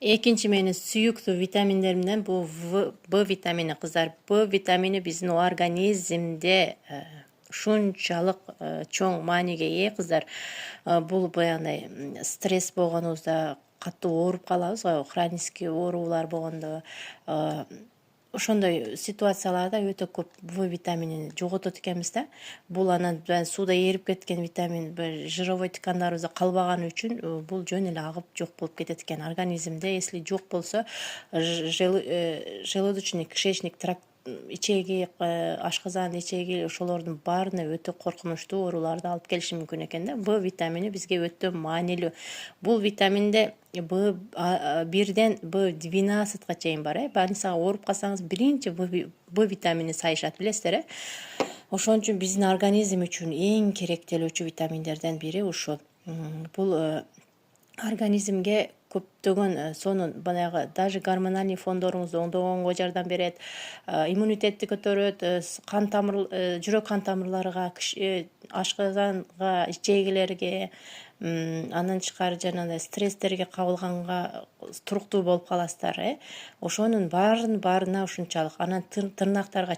Экинчи менин сүйүктүү витаминдеримден бул В витамини кыздар. В витамини биздин организмде ушунчалык чоң мааниге ээ кыздар. Бул баягындай стресс болгонубузда, катуу ооруп калабыз го, хронический оорулар болгондо, ошондой ситуацияларда өтө көп В витаминин жоготот экенбиз да. Бул анан сууда эрип кеткен витамин жировой ткандарыбызда калбаганы үчүн бул жөн эле агып жок болуп кетет экен организмде. Если жок болсо желудочный кишечник тракт, ичеги, ашказан, ичеги ошолордун баарына өтө коркунучтуу ооруларды алып келиши мүмкүн экен да. В витамини бизге өтө маанилүү. Бул витаминде В1ден В12 чейин бар. Больницага ооруп калсаңыз биринчи В витамини сайышат, билесиздер. Ошон үчүн биздин организм үчүн эң керектелүүчү витаминдерден бири ушул. Бул организмге көптөгөн сонун баягы даже гормональный фондоруңузду оңдогонго жардам берет, иммунитетти көтөрөт, жүрөк кан тамырларга, ашказанга, ичегилерге, андан тышкары жанагындай стресстерге кабылганга туруктуу болуп каласыздар. Ошонун баарына ушунчалык. Анан тырнактарга